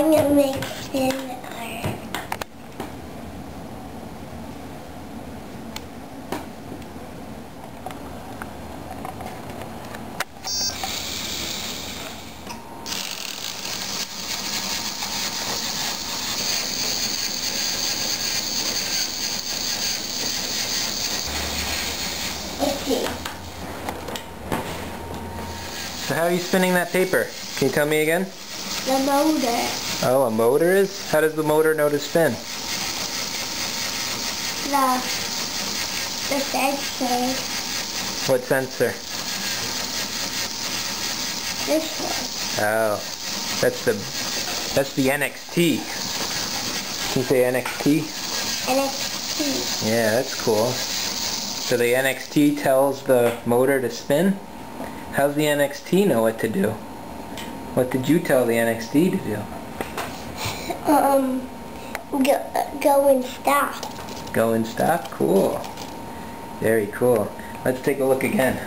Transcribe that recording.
I'm gonna make thin iron. Let's see. So how are you spinning that paper? Can you tell me again? The motor. Oh, a motor is? How does the motor know to spin? The sensor. What sensor? This one. Oh, that's the NXT. Can you say NXT? NXT. Yeah, that's cool. So the NXT tells the motor to spin? How's the NXT know what to do? What did you tell the NXT to do? Go and stop. Go and stop? Cool. Very cool. Let's take a look again.